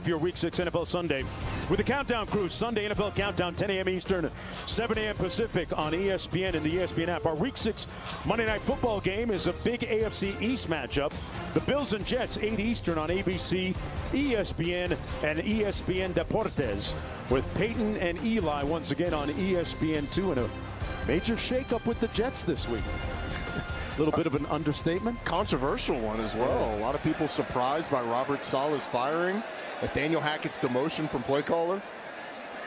off your Week 6 NFL Sunday with the Countdown Crew. Sunday NFL Countdown, 10 a.m. Eastern, 7 a.m. Pacific on ESPN and the ESPN app. Our Week 6 Monday Night Football game is a big AFC East matchup. The Bills and Jets, 8 Eastern on ABC, ESPN, and ESPN Deportes, with Peyton and Eli once again on ESPN2, and a major shakeup with the Jets this week. A little bit of an understatement. Controversial one as well. A lot of people surprised by Robert Saleh's firing, Nathaniel Hackett's demotion from play caller.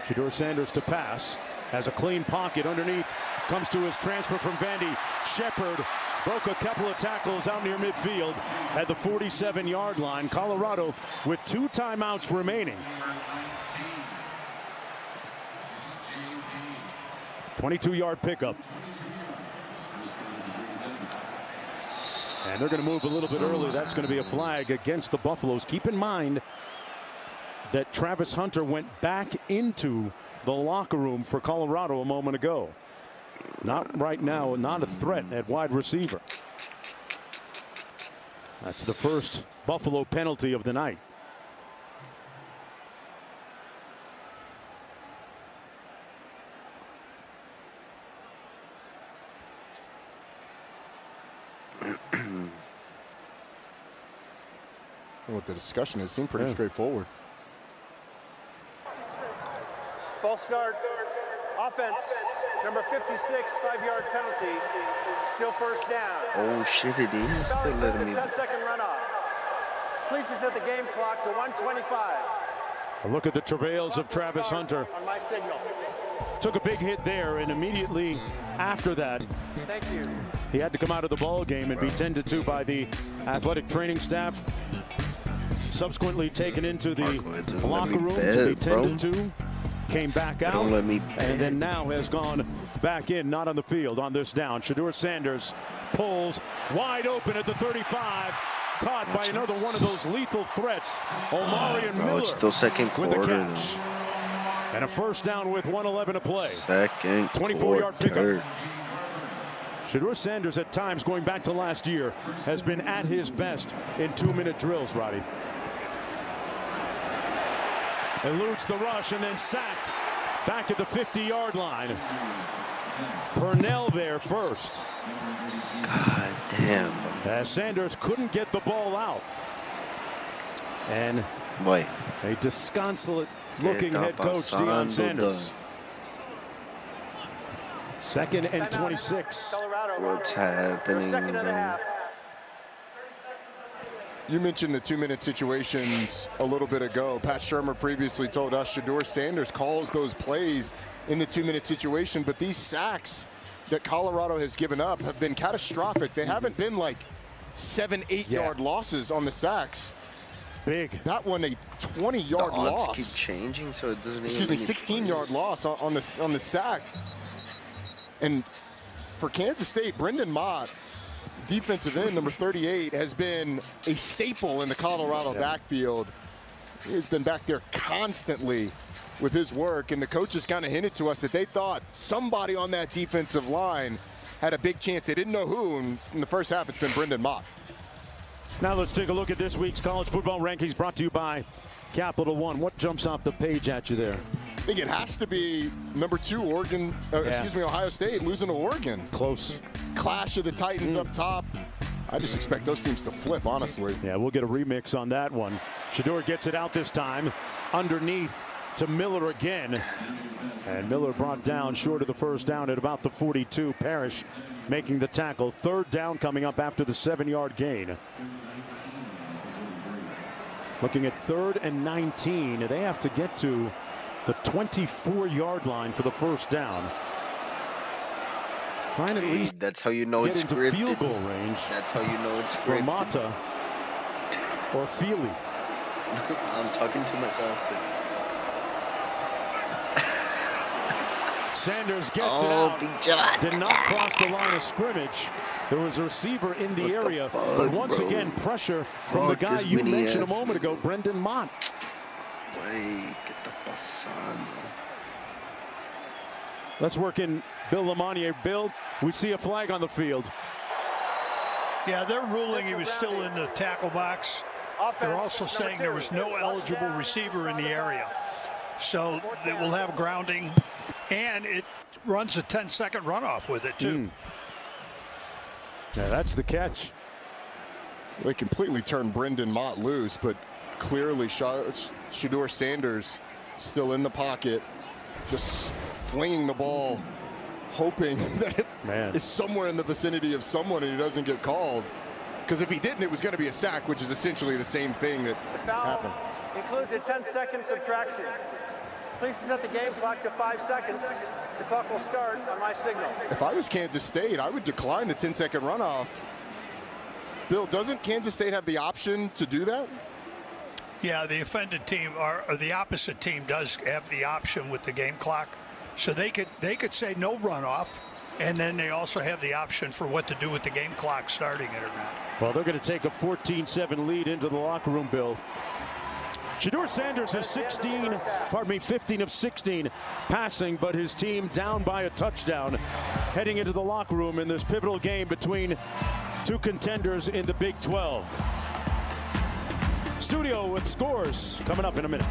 Shedeur Sanders to pass, has a clean pocket underneath, comes to his transfer from Vandy. Shepard broke a couple of tackles out near midfield at the 47-yard line. Colorado with 2 timeouts remaining. 22-yard pickup. And they're going to move a little bit early. That's going to be a flag against the Buffaloes. Keep in mind that Travis Hunter went back into the locker room for Colorado a moment ago. Not right now, not a threat at wide receiver. That's the first Buffalo penalty of the night. What the discussion is seemed pretty straightforward. False start, offense, number 56, 5-yard penalty, still first down. Oh shit, it is still letting me. 10-second runoff. Please reset the game clock to 1:25. A look at the travails of Travis Hunter. On my signal. Took a big hit there, and immediately after that, thank you. He had to come out of the ball game and be tended to by the athletic training staff. Subsequently taken into the locker room to be tended to. Came back out, and then now has gone back in, not on the field on this down. Shedeur Sanders pulls wide open at the 35. Caught by another one of those lethal threats. Omarion Miller it's still second quarter. With the catch. And a first down with 1:11 to play. Second 24-yard pickup. quarter. Shedeur Sanders at times, going back to last year, has been at his best in 2-minute drills, Roddy. Eludes the rush and then sacked back at the 50-yard line. Purnell there first. God damn. As Sanders couldn't get the ball out. And a disconsolate-looking head coach, Deion Sanders. 2nd and 26. What's happening? You mentioned the 2-minute situations a little bit ago. Pat Shurmur previously told us Shedeur Sanders calls those plays in the 2-minute situation, but these sacks that Colorado has given up have been catastrophic. They haven't been like 7-8 yard losses on the sacks. Big. That one, a 20-yard loss. The odds keep changing, so it doesn't. Excuse me, 16-yard loss on the sack. And for Kansas State, Brendan Mott, defensive end, number 38, has been a staple in the Colorado backfield. He has been back there constantly with his work, and the coaches kind of hinted to us that they thought somebody on that defensive line had a big chance. They didn't know who, and in the first half, it's been Brendan Mott. Now let's take a look at this week's college football rankings brought to you by Capital One. What jumps off the page at you there? I think it has to be number 2, Ohio State losing to Oregon. Close. Clash of the Titans up top. I just expect those teams to flip, honestly. Yeah, we'll get a remix on that one. Shedeur gets it out this time. Underneath to Miller again. And Miller brought down short of the first down at about the 42. Parrish making the tackle. 3rd down coming up after the 7-yard gain. Looking at 3rd and 19. They have to get to the 24-yard line for the first down. Trying to at least that's how you know get it's into scripted. field goal range. That's how you know it's for scripted. Mata or Feely. I'm talking to myself. Sanders gets it out. Did not cross the line of scrimmage. There was a receiver in the area, but once again, pressure from the guy you mentioned a moment ago, Brendan Mott. Get the pasando. Let's work in Bill Lamonier. Bill, we see a flag on the field. Yeah, they're ruling he was still in the tackle box. They're also saying there was no eligible receiver in the area. So they will have grounding, and it runs a 10-second runoff with it, too. Yeah, that's the catch. They completely turned Brendan Mott loose, but clearly Shedeur Sanders still in the pocket, just flinging the ball, hoping that it is somewhere in the vicinity of someone and he doesn't get called. Because if he didn't, it was going to be a sack, which is essentially the same thing that happened. Includes a 10-second subtraction. Please set the game clock to 5 seconds. The clock will start on my signal. If I was Kansas State, I would decline the 10-second runoff. Bill, doesn't Kansas State have the option to do that? Yeah, the offended team, or the opposite team, does have the option with the game clock. So they could say no runoff, and then they also have the option for what to do with the game clock, starting it or not. Well, they're going to take a 14-7 lead into the locker room, Bill. Shedeur Sanders is 15 of 16 passing, but his team down by a touchdown heading into the locker room in this pivotal game between two contenders in the Big 12. Studio with scores coming up in a minute.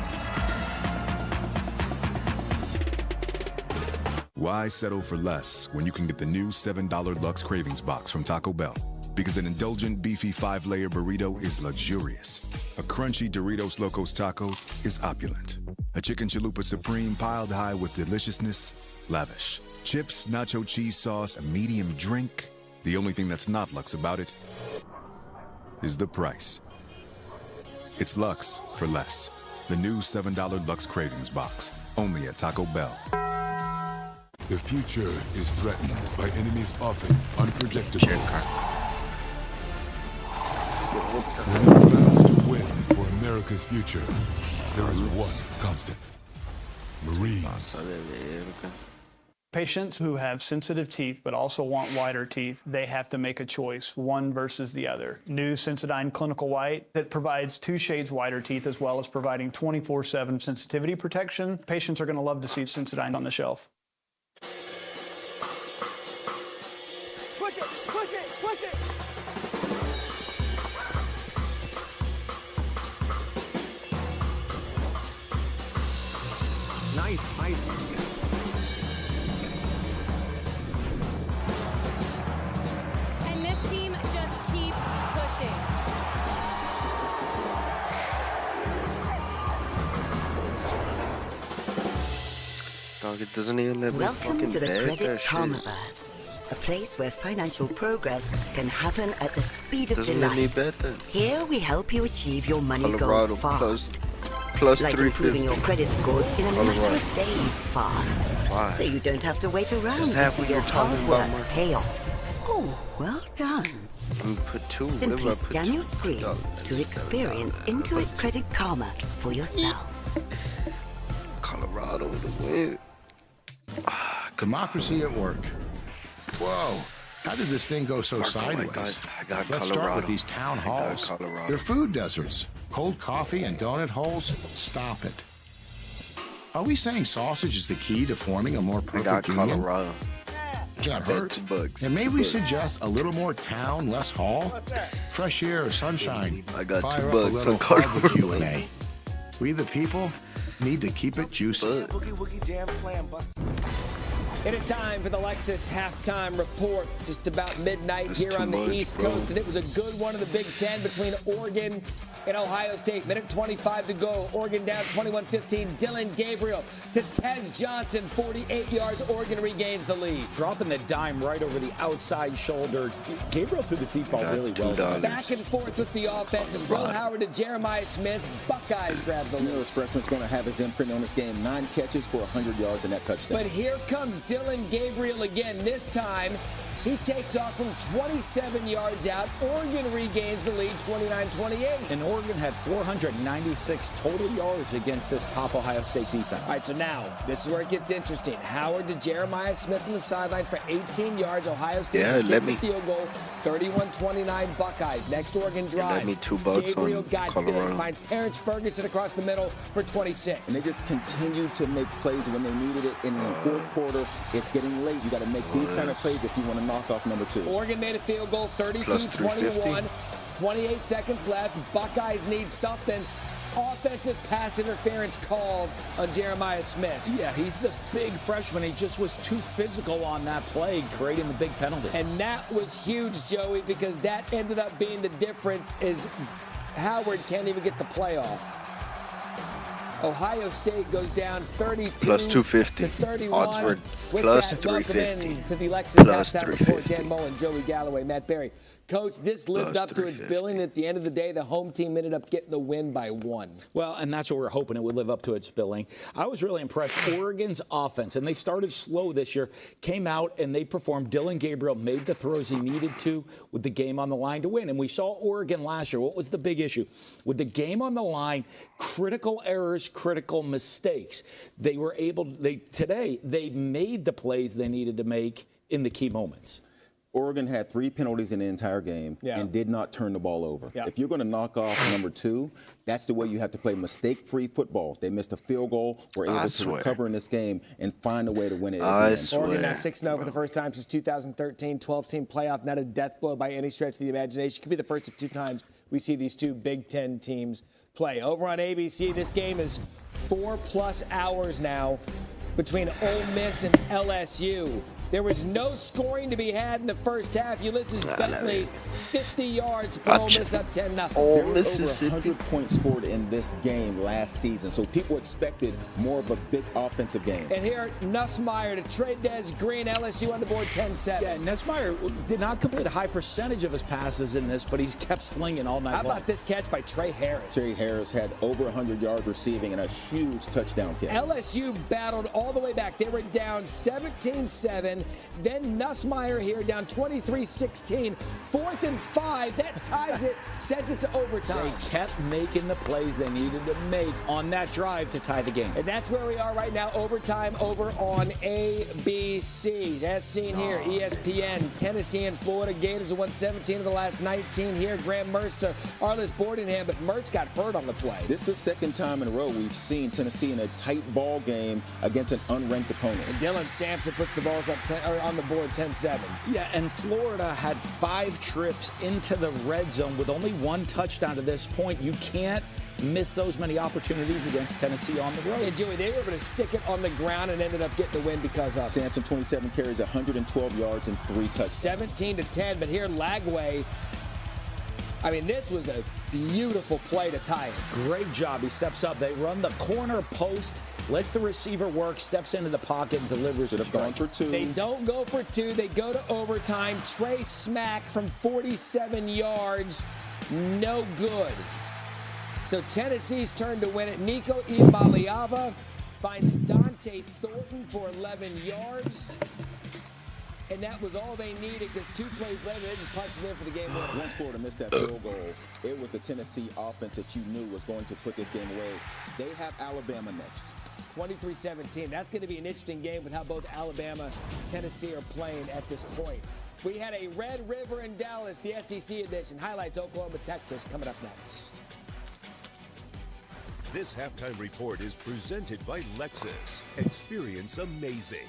Why settle for less when you can get the new $7 Lux Cravings Box from Taco Bell? Because an indulgent, beefy 5-layer burrito is luxurious. A crunchy Doritos Locos Taco is opulent. A chicken chalupa supreme piled high with deliciousness, lavish. Chips, nacho cheese sauce, a medium drink. The only thing that's not Lux about it is the price. It's Lux for less. The new $7 Lux Cravings Box, only at Taco Bell. The future is threatened by enemies often unpredictable. When there are battles to win for America's future, there is one constant: Marines. Patients who have sensitive teeth but also want whiter teeth, they have to make a choice, one versus the other. New Sensodyne Clinical White that provides 2 shades whiter teeth as well as providing 24/7 sensitivity protection. Patients are going to love to see Sensodyne on the shelf. Push it, push it, push it. Nice. And this team just keeps pushing. Dog, it doesn't even let me Welcome fucking to the bed Credit that shit. Karmaverse, a place where financial progress can happen at the speed of Doesn't let me delight. bet that. Here we help you achieve your money Colorado goals fast. plus like 350. improving your credit scores in a matter Colorado. of days fast. Why? So you don't have to wait around Is to that see what your you're talking hard about, work Mark? pay off. Oh, well done. I'm gonna put 2. Simply Whatever I put scan 2. your screen Dog, to experience Intuit Credit Karma for yourself. Colorado to win. Democracy at work. Whoa, how did this thing go so Marco, sideways? I got Let's Colorado. start with these town halls. Colorado. They're food deserts. Cold coffee and donut holes? Stop it. Are we saying sausage is the key to forming a more I perfect got union? Colorado. Can't Bet hurt. $2. And maybe we suggest a little more town, less hall? Fresh air, sunshine. I got Fire up $2 a little on Colorado. barbecue and A. We the people need to keep it juicy. It is time for the Lexus halftime report. Just about midnight here on the East Coast, and it was a good one of the Big Ten between Oregon and Ohio State. Minute 25 to go. Oregon down 21-15. Dylan Gabriel to Tez Johnson, 48 yards. Oregon regains the lead. Dropping the dime right over the outside shoulder. Gabriel threw the deep ball really well. Back and forth with the offense as Will Howard to Jeremiah Smith. Buckeyes grab the lead. This freshman's going to have his imprint on this game. 9 catches for 100 yards and that touchdown. But here comes Dylan Gabriel again. This time, he takes off from 27 yards out. Oregon regains the lead, 29-28. And Oregon had 496 total yards against this top Ohio State defense. All right, so now, this is where it gets interesting. Howard to Jeremiah Smith on the sideline for 18 yards. Ohio State let me the field goal, 31-29 Buckeyes. Next Oregon drive. Let me $2 Gabriel on got Colorado. good. Finds Terrence Ferguson across the middle for 26. And they just continue to make plays when they needed it. In the fourth quarter, it's getting late. You got to make these kind of plays if you want to knock off number 2. Oregon made a field goal, 32-21. 28 seconds left. Buckeyes need something. Offensive pass interference called on Jeremiah Smith. Yeah, he's the big freshman. He just was too physical on that play, creating the big penalty. And that was huge, Joey, because that ended up being the difference is Howard can't even get the play off. Ohio State goes down 32 plus 250. to 31. Odds were With plus that, 350. welcome in to the Lexus Plus Halftime Report. Dan Mullen, Joey Galloway, Matt Berry. Coach, this lived Plus up to its billing. At the end of the day, the home team ended up getting the win by 1. Well, and that's what we're hoping it would live up to its billing. I was really impressed. Oregon's offense, and they started slow this year, came out and they performed. Dylan Gabriel made the throws he needed to with the game on the line to win. And we saw Oregon last year. What was the big issue? With the game on the line, critical errors, critical mistakes. They were able, today, they made the plays they needed to make in the key moments. Oregon had 3 penalties in the entire game and did not turn the ball over. If you're going to knock off number 2, that's the way you have to play mistake-free football. They missed a field goal, were able to recover in this game and find a way to win it at the end. Oregon now 6-0 for the first time since 2013, 12-team playoff, not a death blow by any stretch of the imagination. Could be the first of 2 times we see these 2 Big Ten teams play. Over on ABC, this game is 4+ hours now between Ole Miss and LSU. There was no scoring to be had in the first half. Ulysses Bentley, 50 yards, put Ole Miss up 10-0. There was over 100 points scored in this game last season, so people expected more of a big offensive game. And here, Nussmeier to Trey'Dez Green, LSU on the board 10-7. Yeah, Nussmeier did not complete a high percentage of his passes in this, but he's kept slinging all night long. How about this catch by Trey Harris? Trey Harris had over 100 yards receiving and a huge touchdown catch. LSU battled all the way back. They were down 17-7. Then Nussmeier here down 23-16. 4th and 5. That ties it, sends it to overtime. They kept making the plays they needed to make on that drive to tie the game. And that's where we are right now, overtime over on ABC. As seen here, ESPN, Tennessee and Florida Gators have won 17 of the last 19 here. Graham Mertz to Arliss Boardingham, but Mertz got hurt on the play. This is the second time in a row we've seen Tennessee in a tight ball game against an unranked opponent. And Dylan Sampson puts the balls up on the board 10-7. Yeah, and Florida had 5 trips into the red zone with only 1 touchdown to this point. You can't miss those many opportunities against Tennessee on the road. And Joey, they were able to stick it on the ground and ended up getting the win because of Sampson, 27 carries, 112 yards, and 3 touchdowns. 17-10, but here Lagway, I mean, this was a beautiful play to tie it. Great job. He steps up. They run the corner post, lets the receiver work, steps into the pocket, and delivers. Should have gone for 2. They don't go for 2. They go to overtime. Trey Smack from 47 yards. No good. So Tennessee's turn to win it. Nico Iamaleava finds Dante Thornton for 11 yards. And that was all they needed because 2 plays later, they just punched it in for the game winner. Once Florida missed that field goal, it was the Tennessee offense that you knew was going to put this game away. They have Alabama next. 23-17. That's going to be an interesting game with how both Alabama and Tennessee are playing at this point. We had a Red River in Dallas, the SEC edition. Highlights Oklahoma, Texas coming up next. This halftime report is presented by Lexus. Experience amazing.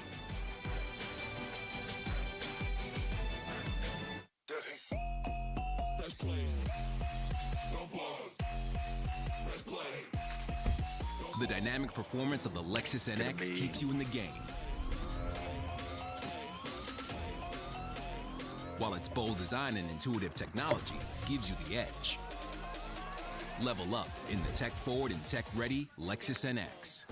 The dynamic performance of the Lexus NX keeps you in the game, while its bold design and intuitive technology gives you the edge. Level up in the tech-forward and tech-ready Lexus NX.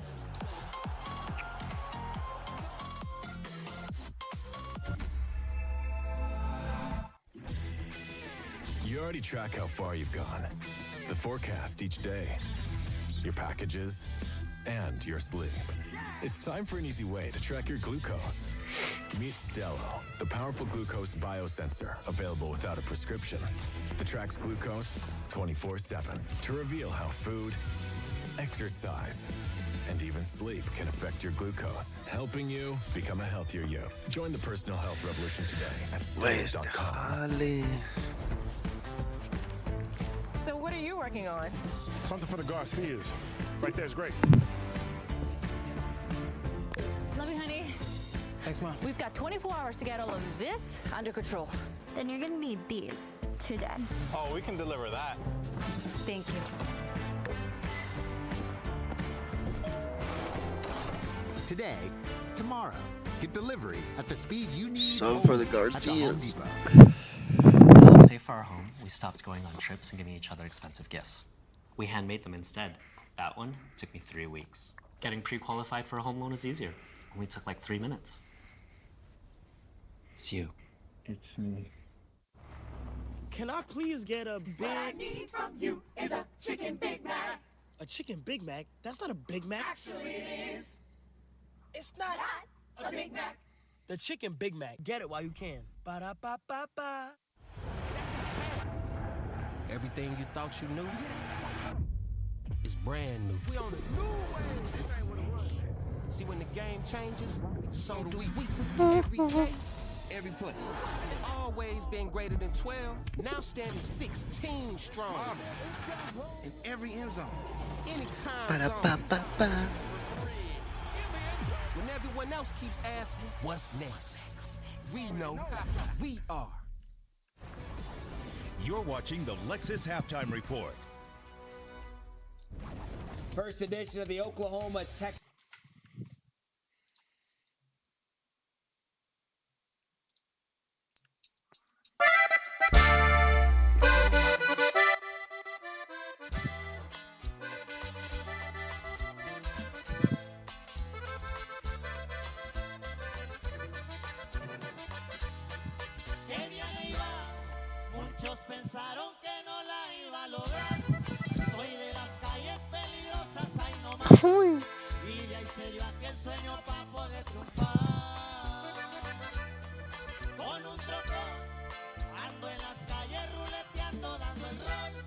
You already track how far you've gone, the forecast each day, your packages, and your sleep. It's time for an easy way to track your glucose. Meet Stello, the powerful glucose biosensor available without a prescription that tracks glucose 24/7 to reveal how food, exercise, and even sleep can affect your glucose, helping you become a healthier you. Join the personal health revolution today at Stello.com. So what are you working on? Something for the Garcias. Right there's great. Love you, honey. Thanks, Mom. We've got 24 hours to get all of this under control. Then you're gonna need these. today. Oh, we can deliver that. Thank you. Today, tomorrow. Get delivery at the speed you need. Some for the Garcias. To help save for our home, we stopped going on trips and giving each other expensive gifts. We handmade them instead. That one took me 3 weeks. Getting pre-qualified for a home loan is easier. Only took like 3 minutes. It's you. It's me. Can I please get a big... What I need from you is a chicken Big Mac. A chicken Big Mac? That's not a Big Mac. Actually, it is. It's not a Big Mac. The chicken Big Mac. Get it while you can. Ba-da-ba-ba-ba. Everything you thought you knew is brand new. We on a new wave. See, when the game changes, so do we. Every game, every play. Always been greater than 12, now standing 16 strong. In every end zone, anytime zone. When everyone else keeps asking, what's next? We know we are. You're watching the Lexus Halftime Report. First edition of the Oklahoma Tech. Muchos pensaron que no la iba a lograr. Soy de las calles peligrosas, ahí nomás. Y de ahí se dio aquel sueño para poder triunfar. Con un trocón, ando en las calles ruleteando, dando el rol.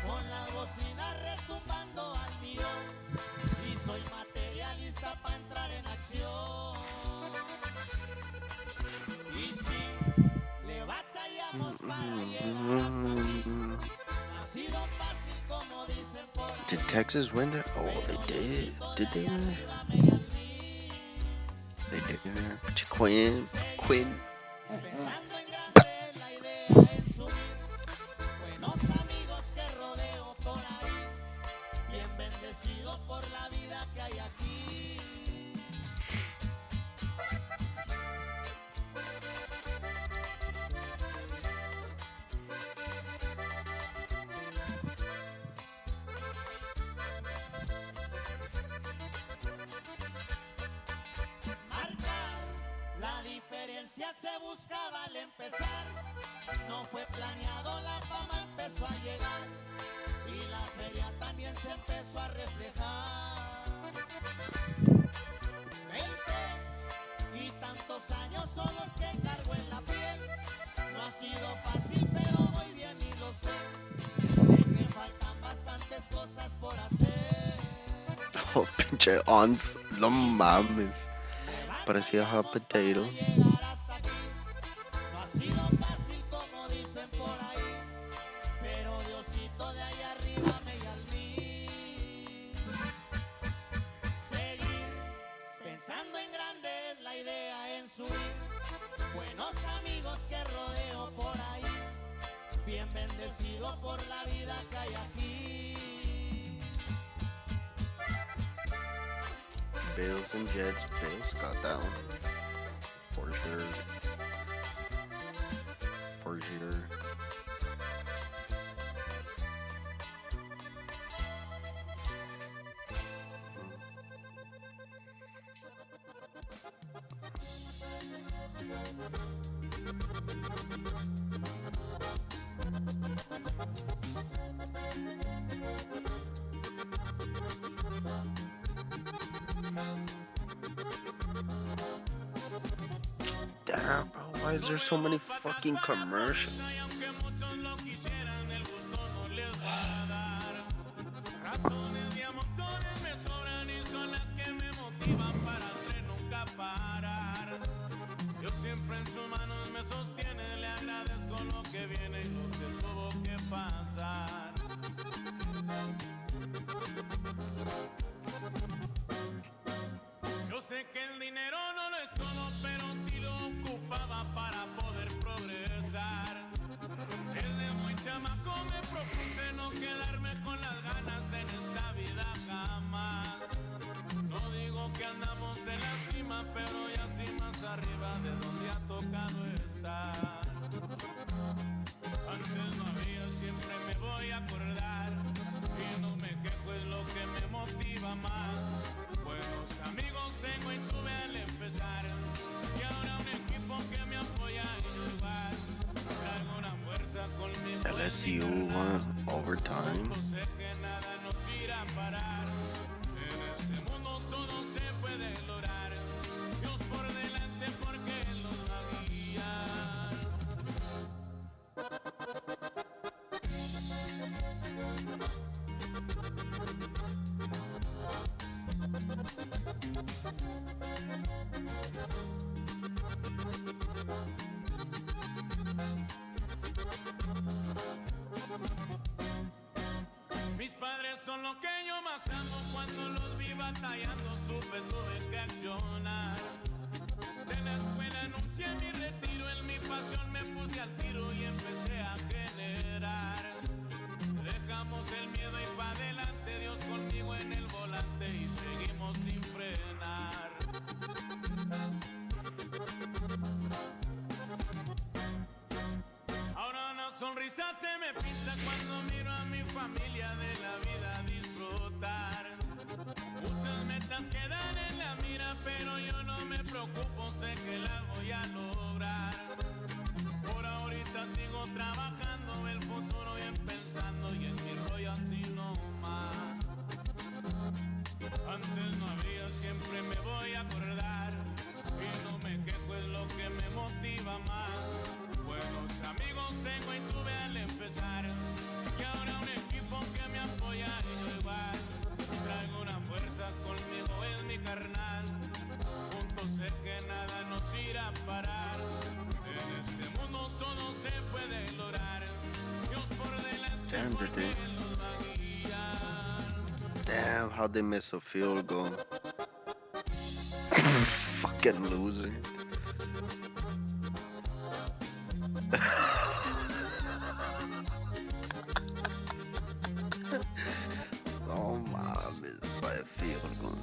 Con las bocinas retumbando al millón. Y soy materialista para entrar en acción. Y sí, le batallamos para llegar hasta aquí. Ha sido fácil como dicen por ahí. Did Texas win that? Oh, they did. Did they win? They did. Quinn. Pensando en grande es la idea en subir. Buenos amigos que rodeo por ahí. Bien bendecido por la vida que hay aquí. La diferencia se buscaba al empezar. No fue planeado, la fama empezó a llegar. Y la feria también se empezó a reflejar. 20 y tantos años son los que cargo en la piel. No ha sido fácil, pero voy bien y lo sé. Sé que faltan bastantes cosas por hacer. Oh, pinche ons. No mames. Parecía hot potato. No ha sido fácil como dicen por ahí, pero Diosito de allá arriba me guía al mí. Seguir pensando en grande es la idea en subir. Buenos amigos que rodeo por ahí, bien bendecido por la vida que hay aquí. Bills and Jets. Bills got that one. For sure. For sure. Damn, bro, why is there so many fucking commercials? Yo siempre en sus manos me sostiene, le agradezco lo que viene y lo que tuvo que pasar. Yo sé que el dinero no lo es todo, pero sí lo ocupaba para poder progresar. El digo que andamos en la cima, pero ya sí más arriba de donde ha tocado estar. Antes no había, siempre me voy a acordar. Y no me quejo, es lo que me motiva más. Buenos amigos tengo y tuve al empezar. Y ahora un equipo que me apoya en igual. Traigo una fuerza conmigo. LSU won overtime. Sé que nada nos irá a parar. En este mundo todo se puede lograr. Dios por delante porque Él nos va a guiar. Mis padres son lo que yo más amo. Cuando los vi batallando supe tuve que accionar. De la escuela anuncié mi retiro. En mi pasión me puse al tiro y empecé a generar. Dejamos el miedo y pa' adelante. Dios conmigo en el volante y seguimos sin frenar. Ahora una sonrisa se me pinta cuando miro a mi familia de la vida disfrutar. Muchas metas quedan en la mira, pero yo no me preocupo, sé que las voy a lograr. Por ahorita sigo trabajando, el futuro bien pensando y en mi rollo así nomás. Antes no había, siempre me voy a acordar. Y no me quejo, es lo que me motiva más. Buenos amigos tengo y tuve al empezar. Y ahora un equipo que me apoya y yo igual. Traigo una fuerza conmigo, es mi carnal. Juntos sé que nada nos irá a parar. En este mundo todo se puede lograr. Dios por delante. Damn, did they? Damn, how they miss a field goal. Fucking loser. Oh mames, by a field goal.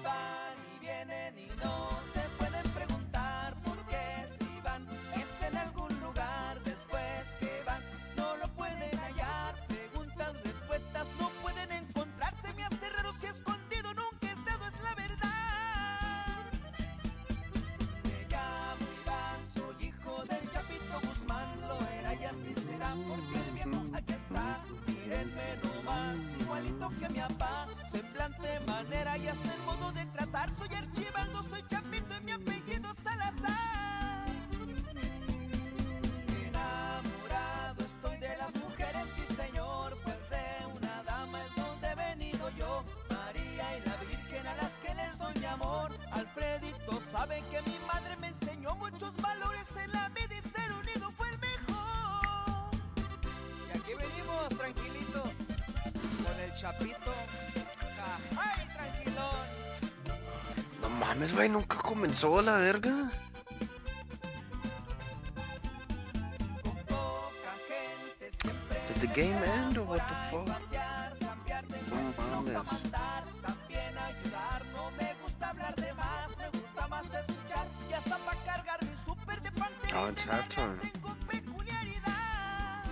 Van y vienen y no se pueden preguntar por qué si van. Estén en algún lugar después que van. No lo pueden hallar, preguntas, respuestas no pueden encontrarse. Me hace raro si escondido nunca he estado, es la verdad. Me llamo Iván, soy hijo del Chapito Guzmán. Lo era y así será porque el viejo aquí está. Mírenme nomás, igualito que mi papá. Semblante, manera y hasta el modo de tratar. Soy Archibaldo, soy Chapito y mi apellido Salazar. Enamorado estoy de las mujeres, sí señor. Pues de una dama es donde he venido yo. María y la Virgen a las que les doy mi amor. Alfredito sabe que mi madre me enseñó muchos valores en la vida y ser unido fue el mejor. Y aquí venimos tranquilitos con el Chapito. ¡Ay, tranquilón! No mames, güey, nunca comenzó la verga. Did the game end or what the fuck? No mames. También ayudar, no me gusta hablar de más, me gusta más escuchar. Y hasta para cargar mi súper de pantera. Oh, it's halftime. Tengo peculiaridad.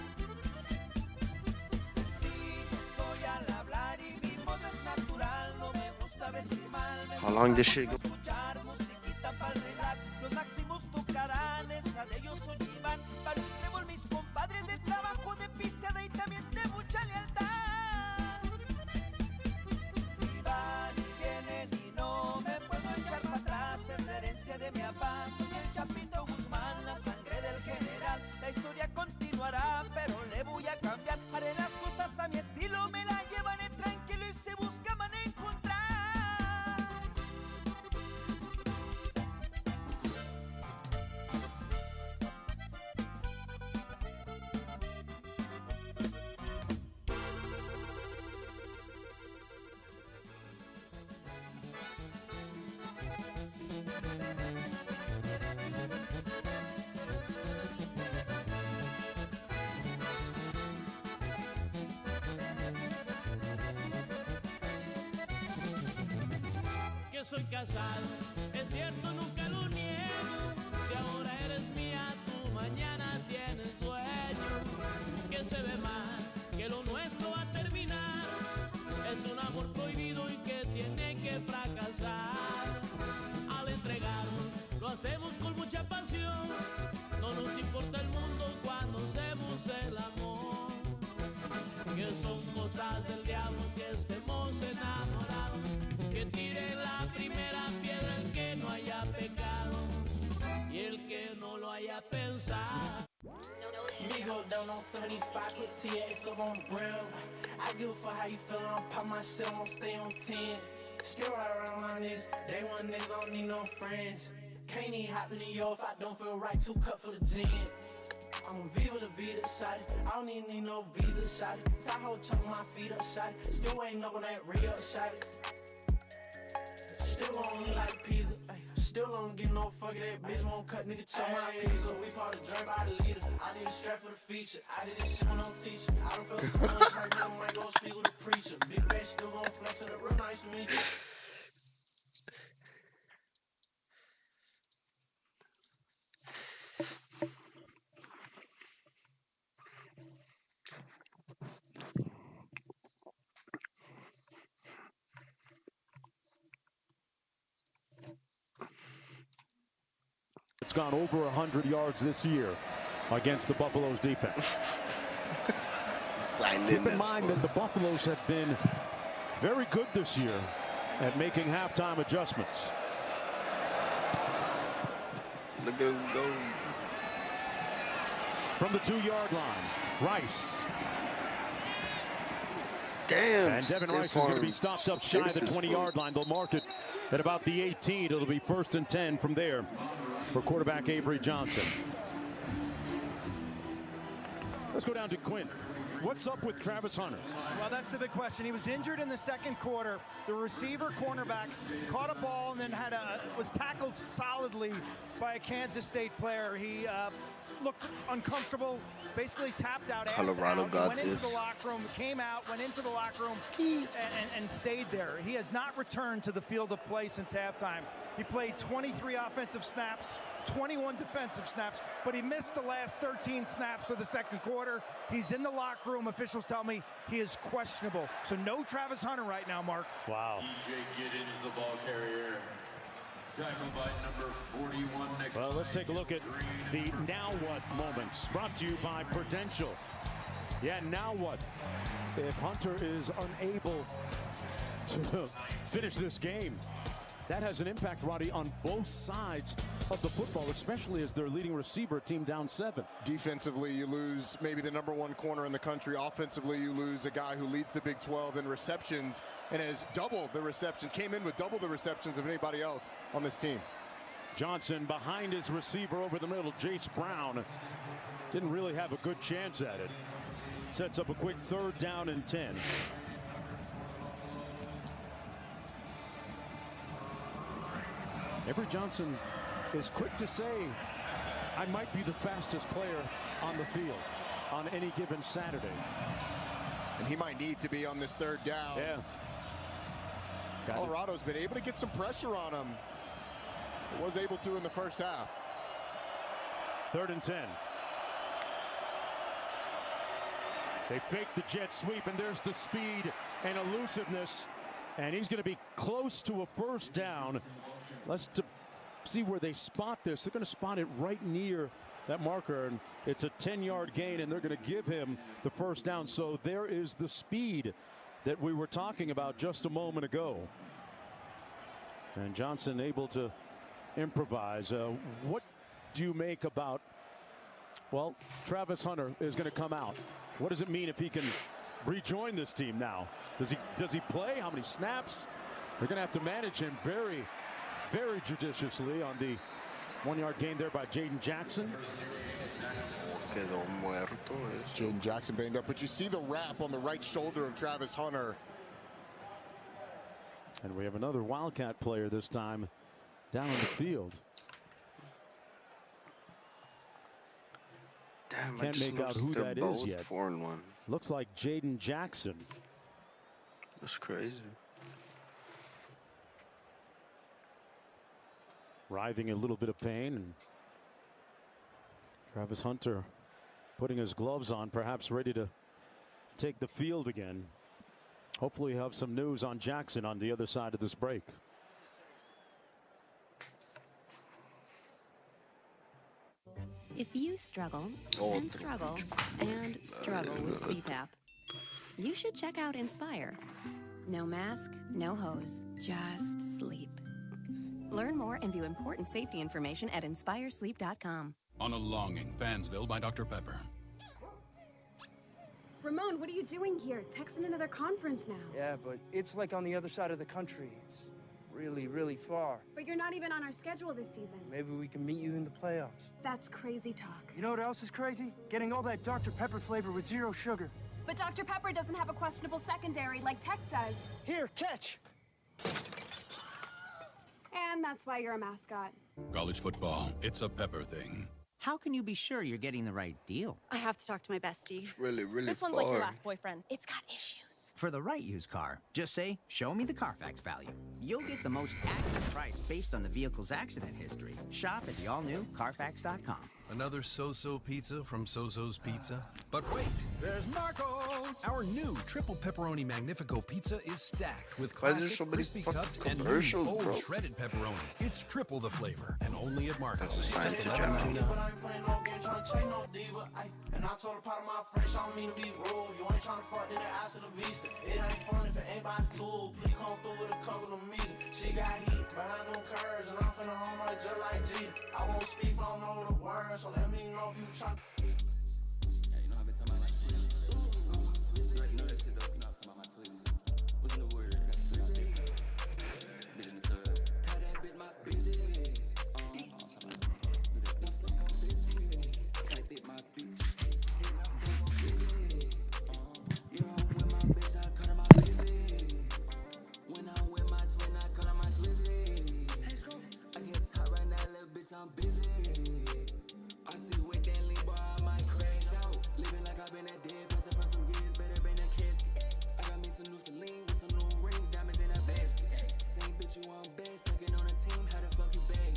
Sencillo soy al hablar y mi modo es natural. No me gusta vestir mal, me How long gusta this shit go? escuchar musiquita para el relax. Los máximos tocarán, esa de ellos soy Iván. Para un trébol mis compadres de trabajo, de pista y también de mucha lealtad. Y van y vienen y no me puedo echar para atrás. Es la herencia de mi papá, soy el Chapito Guzmán, la sangre del general. La historia continuará, pero le voy a cambiar. Haré las cosas a mi estilo, me la llevaré tranquilo y se buscaban encontrar. soy casado, es cierto, nunca lo niego. Si ahora eres mía, tú mañana tienes dueño. Que se ve mal, que lo nuestro va a terminar. Es un amor prohibido y que tiene que fracasar. Al entregarnos, lo hacemos con mucha pasión. No nos importa el mundo cuando hacemos el amor. Que son cosas del diablo que estemos enamorados. Que tire la primera piedra el que no haya pecado y el que no lo haya pensado. Migo down on 75, put TX up on the brim. I give a fuck how you feel, I'm pop my shit, I'm gonna stay on 10. Still right around my niggas, day one niggas, I don't need no friends. Can't even hop in the yo if I don't feel right, 2 cups for the gin. I'm a Viva the Vida shot. I don't even need no visa shot. Tahoe chunk my feet up shot. Still waiting up on that re-up shot. Still on me like pizza. Still don't get no fuck that bitch won't cut nigga chunk my pizza. We part of drink by the leader. I need a strap for the feature. I did this shit when I'm teaching. I don't feel so much right now. I might go speak with a preacher. Big bitch still gon' flex on it. Real nice to meet you. It's gone over 100 yards this year against the Buffaloes defense. Keep in mind that the Buffaloes have been very good this year at making halftime adjustments. Look at him go. From the 2-yard line, Rice. Damn. And Devin Rice is going to be stopped up shy of the 20-yard line. They'll mark it at about the 18. It'll be 1st and 10 from there for quarterback Avery Johnson. Let's go down to Quinn. What's up with Travis Hunter? Well, that's the big question. He was injured in the second quarter. The receiver cornerback caught a ball and then was tackled solidly by a Kansas State player. He looked uncomfortable, basically tapped out, Colorado got went into the locker room, came out, went into the locker room, and stayed there. He has not returned to the field of play since halftime. He played 23 offensive snaps, 21 defensive snaps, but he missed the last 13 snaps of the second quarter. He's in the locker room. Officials tell me he is questionable. So no Travis Hunter right now, Mark. Wow. Get into the ball carrier. Tackled by number 41. Well, let's take a look at the now what moments brought to you by Prudential. Yeah, now what? If Hunter is unable to finish this game, that has an impact, Roddy, on both sides of the football, especially as their leading receiver, team down 7. Defensively, you lose maybe the #1 corner in the country. Offensively, you lose a guy who leads the Big 12 in receptions and has doubled the receptions, came in with double the receptions of anybody else on this team. Johnson behind his receiver over the middle, Jace Brown. Didn't really have a good chance at it. Sets up a quick 3rd down and 10. Avery Johnson is quick to say, I might be the fastest player on the field on any given Saturday. And he might need to be on this 3rd down. Yeah. Colorado's been able to get some pressure on him. It was able to in the first half. 3rd and 10. They fake the jet sweep, and there's the speed and elusiveness. And he's going to be close to a 1st down. Let's see where they spot this. They're going to spot it right near that marker, and it's a 10-yard gain, and they're going to give him the 1st down. So there is the speed that we were talking about just a moment ago. And Johnson able to improvise. What do you make about, well, Travis Hunter is going to come out. What does it mean if he can rejoin this team now? Does he play? How many snaps? They're going to have to manage him very judiciously on the 1-yard gain there by Jaden Jackson. Jaden Jackson banged up, but you see the wrap on the right shoulder of Travis Hunter. And we have another Wildcat player this time down on the field. Damn, can't make out who that is yet. 4-1. Looks like Jaden Jackson. That's crazy. writhing in a little bit of pain, and Travis Hunter putting his gloves on, perhaps ready to take the field again. Hopefully we'll have some news on Jackson on the other side of this break. If you struggle and struggle and struggle with CPAP, you should check out Inspire. No mask, no hose, just sleep. Learn more and view important safety information at inspiresleep.com. On a Longing, Fansville by Dr. Pepper. Ramon, what are you doing here? Texting another conference now. Yeah, but it's like on the other side of the country. It's really, really far. But you're not even on our schedule this season. Maybe we can meet you in the playoffs. That's crazy talk. You know what else is crazy? Getting all that Dr. Pepper flavor with 0 sugar. But Dr. Pepper doesn't have a questionable secondary like Tech does. Here, catch! And that's why you're a mascot. College football, it's a Pepper thing. How can you be sure you're getting the right deal? I have to talk to my bestie. Really This one's far. like your last boyfriend. It's got issues. For the right used car, just say, show me the Carfax value. You'll get the most accurate price based on the vehicle's accident history. Shop at the all-new Carfax.com. Another So-So pizza from So-So's Pizza? But wait, there's Marco's! Our new triple pepperoni Magnifico pizza is stacked with Why is there classic, so many crispy cupped, and new commercials, bold bro? shredded pepperoni. It's triple the flavor, and only at Marco's. That's a sign Just to $11.99. And I told a part of my friends, I don't mean to be rude. You ain't tryna fuck in the ass of the vista. It ain't fun if it ain't by the tool. Please come through with a couple of me. She got heat behind them curves, and I'm finna home right just like G. I won't speak if I don't know the words, so let me know if you try. Yeah, you know I've been talking about my twins. You already know that shit though. You know I'm talking about my twins. What's in the word? I got to twins different. Bitch in the club. Cut that bitch my busy. I'm talking about do that bitch thing. Cut that my bitch. Hit my face busy. You know I'm with my bitch, I cut her my busy. When I'm with my twin, I cut her my twizzy. I get top right now, little bitch, I'm busy. I see with that lean, boy, I might crash out. Living like I've been at dead person for some years, better bring that casket. I got me some new saline with some new rings, diamonds in a basket. Same bitch you want bad, second on the team, how the fuck you bag?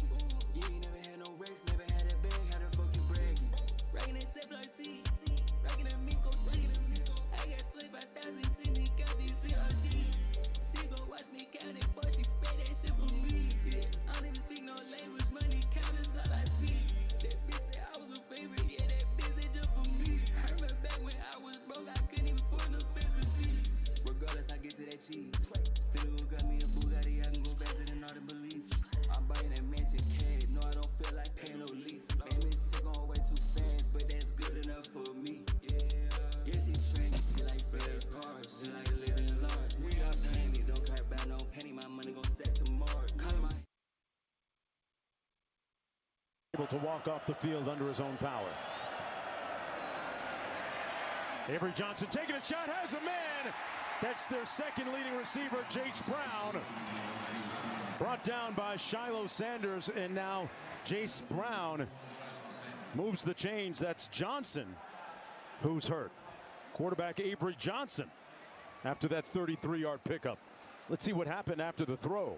You ain't never had no race, never had a bag, how the fuck you bragging? Rockin' that Teflon T, rockin' that Miko 3. I got 25,000 Sydney, got this shit on D. She gon' watch me count it before she spray that shit for me. I don't even speak no language, money count is all I speak. That bitch said I was a favorite, yeah, that bitch said just for me. I remember back when I was broke, I couldn't even afford no expensive fees. Regardless, I get to that cheese. Fiddle who got me a Bugatti, I can go faster than all the police. I'm buying that mansion cash, no, I don't feel like paying no lease. Man, this shit going way too fast, but that's good enough for me. Yeah, she trendy, she like fast cars, she like living large. We got plenty, don't care about no penny, my money gon' stack to Mars. Call my Able to walk off the field under his own power. Avery Johnson taking a shot, has a man. That's their second leading receiver, Jace Brown. Brought down by Shiloh Sanders, and now Jace Brown moves the change. That's Johnson who's hurt. Quarterback Avery Johnson after that 33-yard pickup. Let's see what happened after the throw.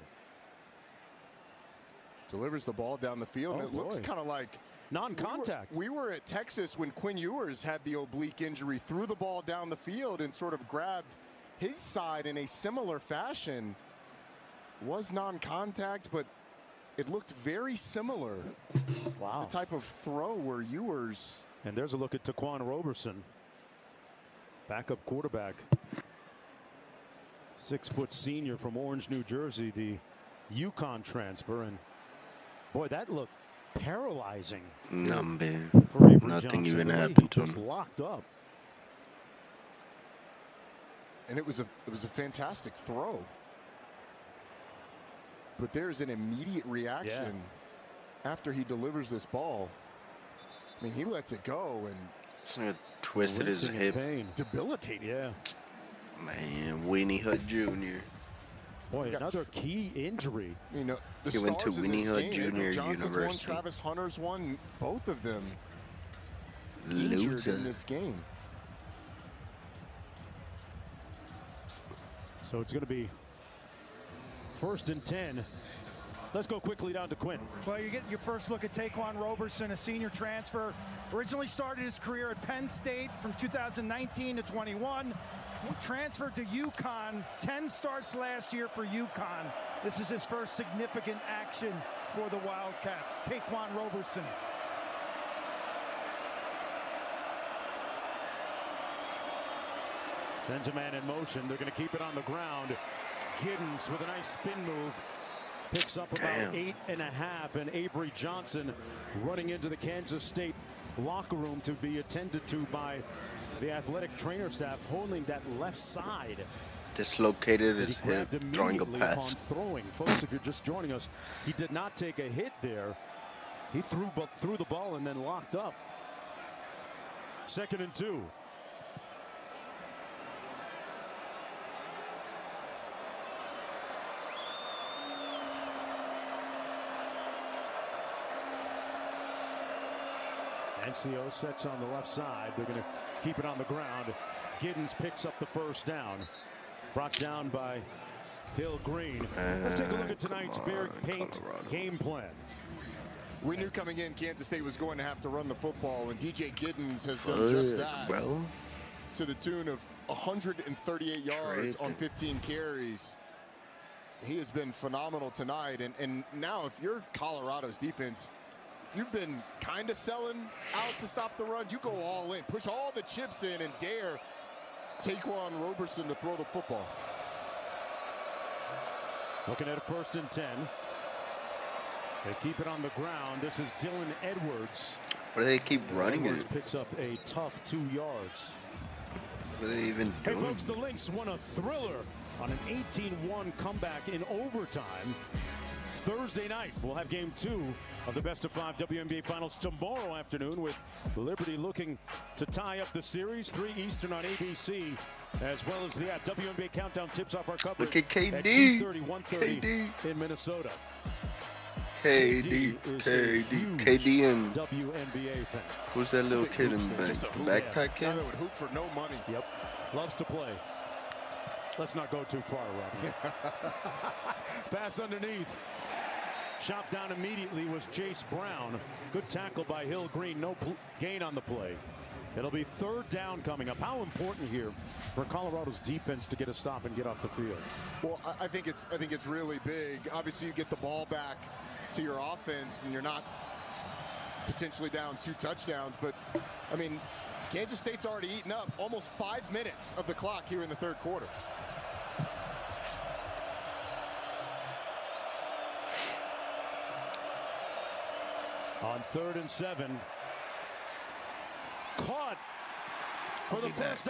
Delivers the ball down the field, and it looks kind of like non-contact. We were at Texas when Quinn Ewers had the oblique injury, threw the ball down the field and sort of grabbed his side in a similar fashion. Was non-contact, but it looked very similar. Wow. The type of throw where Ewers. And there's a look at Taquan Roberson, backup quarterback. 6-foot senior from Orange, New Jersey, the UConn transfer. And boy, that looked paralyzing. Nothing Johnson. even happened to just him. Locked up. And it was a fantastic throw. But there's an immediate reaction after he delivers this ball. I mean, he lets it go and It's twisted his hip. Debilitating. Yeah. Man, Weenie Hut Jr. Boy, another key injury. You know, the He went to stars in this Weenie Hut game, Avery Jr. Johnson's University. won, Travis Hunter's won, both of them injured Loser. in this game. So it's going to be 1st and 10 Let's go quickly down to Quinn. Well, you get your first look at Taquan Roberson, a senior transfer. Originally started his career at Penn State from 2019 to 21. Transferred to UConn, 10 starts last year for UConn. This is his first significant action for the Wildcats. Taquan Roberson. Sends a man in motion. They're going to keep it on the ground. Giddens with a nice spin move. Picks up about 8.5, and Avery Johnson running into the Kansas State locker room to be attended to by the athletic trainer staff, holding that left side. Dislocated his hip, throwing a pass. Throwing. Folks, if you're just joining us, he did not take a hit there. He threw the ball and then locked up. 2nd and 2. NCO sets on the left side. They're going to keep it on the ground. Giddens picks up the first down. Brought down by Hill Green. Let's take a look at tonight's Bear Paint game plan. We knew coming in Kansas State was going to have to run the football, and DJ Giddens has done just that. Well, to the tune of 138 yards on 15 carries. He has been phenomenal tonight. And now if you're Colorado's defense, you've been kind of selling out to stop the run. You go all in, push all the chips in, and dare Taquan Roberson to throw the football. Looking at a 1st and 10. They keep it on the ground. This is Dylan Edwards. What do they keep running Edwards it? Picks up a tough 2 yards. What are they even doing? Hey folks, the Lynx won a thriller on an 18-1 comeback in overtime. Thursday night, we'll have game 2 of the best of 5 WNBA finals tomorrow afternoon, with Liberty looking to tie up the series. 3 Eastern on ABC, as well as the WNBA countdown tips off our coverage. Look at KD. At 2:30, 1:30 in Minnesota. KD and WNBA fan. Who's that little kid in the back? The backpack kid? Guy that would hoop for no money. Yep. Loves to play. Let's not go too far, Robbie. Pass underneath. Shot down immediately was Chase Brown. Good tackle by Hill Green. No gain on the play. It'll be 3rd down coming up. How important here for Colorado's defense to get a stop and get off the field? Well, I think it's really big. Obviously, you get the ball back to your offense, and you're not potentially down 2 touchdowns. But I mean, Kansas State's already eaten up almost 5 minutes of the clock here in the 3rd quarter. On 3rd and 7. Caught for the first